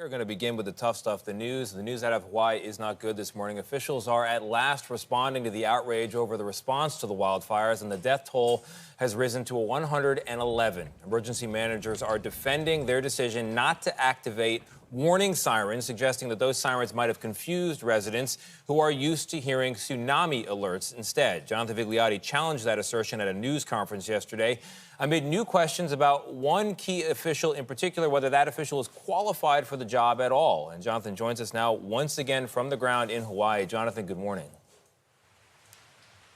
We are going to begin with the tough stuff, the news. The news out of Hawaii is not good this morning. Officials are at last responding to the outrage over the response to the wildfires, and the death toll has risen to 111. Emergency managers are defending their decision not to activate warning sirens, suggesting that those sirens might have confused residents who are used to hearing tsunami alerts instead. Jonathan Vigliotti challenged that assertion at a news conference yesterday amid new questions about one key official in particular, whether that official is qualified for the job at all. And Jonathan joins us now once again from the ground in Hawaii. Jonathan, good morning.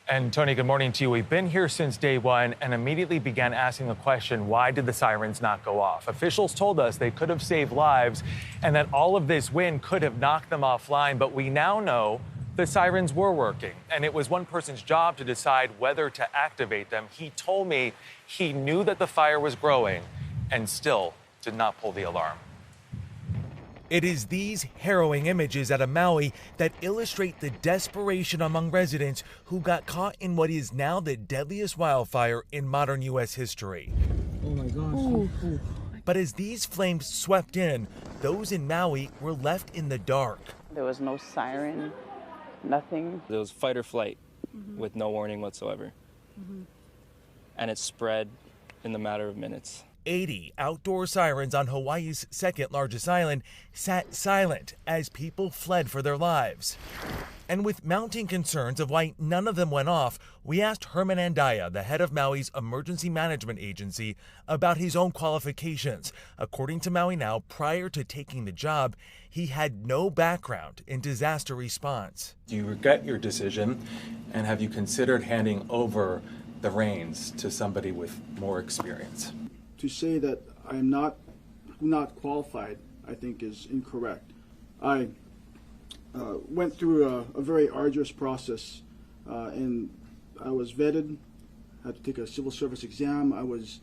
And Tony, good morning to you. We've been here since day one and immediately began asking the question, why did the sirens not go off? Officials told us they could have saved lives and that all of this wind could have knocked them offline. But we now know the sirens were working, and it was one person's job to decide whether to activate them. He told me he knew that the fire was growing and still did not pull the alarm. It is these harrowing images out of Maui that illustrate the desperation among residents who got caught in what is now the deadliest wildfire in modern U.S. history. Oh my gosh. Ooh. But as these flames swept in, those in Maui were left in the dark. There was no siren, nothing. It was fight or flight with no warning whatsoever. And it spread in the matter of minutes. 80 outdoor sirens on Hawaii's second largest island sat silent as people fled for their lives. And with mounting concerns of why none of them went off, we asked Herman Andaya, the head of Maui's emergency management agency, about his own qualifications. According to Maui Now, prior to taking the job, he had no background in disaster response. Do you regret your decision, and have you considered handing over the reins to somebody with more experience? To say that I am not qualified, I think, is incorrect. I went through a very arduous process, and I was vetted, had to take a civil service exam. I was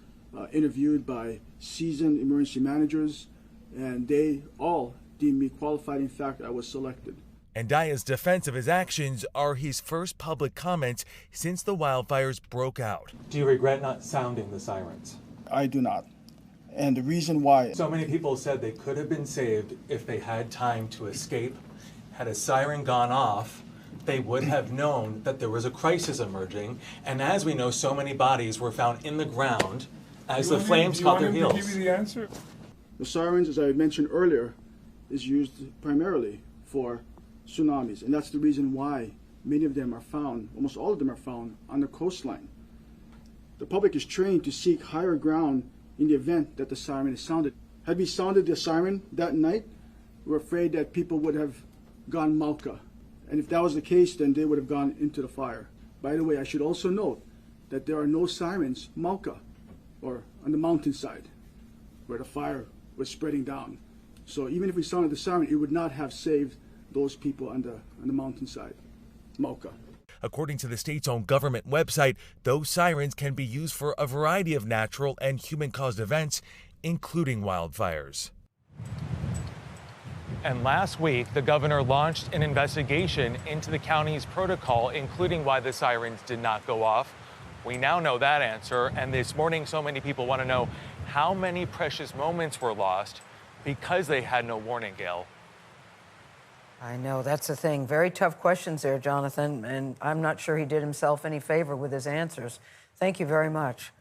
interviewed by seasoned emergency managers, and they all deemed me qualified. In fact, I was selected. Andaya's defense of his actions are his first public comments since the wildfires broke out. Do you regret not sounding the sirens? I do not. And the reason why... So many people said they could have been saved if they had time to escape. Had a siren gone off, they would have known that there was a crisis emerging. And as we know, so many bodies were found in the ground as the flames caught their heels. Give me the answer. The sirens, as I mentioned earlier, is used primarily for tsunamis. And that's the reason why many of them are found, almost all of them are found, on the coastline. The public is trained to seek higher ground in the event that the siren is sounded. Had we sounded the siren that night, we're afraid that people would have gone mauka. And if that was the case, then they would have gone into the fire. By the way, I should also note that there are no sirens mauka, or on the mountainside, where the fire was spreading down. So even if we sounded the siren, it would not have saved those people on the mountainside, mauka. According to the state's own government website, those sirens can be used for a variety of natural and human-caused events, including wildfires. And last week, the governor launched an investigation into the county's protocol, including why the sirens did not go off. We now know that answer, and this morning so many people want to know how many precious moments were lost because they had no warning, Gail. I know, that's the thing. Very tough questions there, Jonathan, and I'm not sure he did himself any favor with his answers. Thank you very much.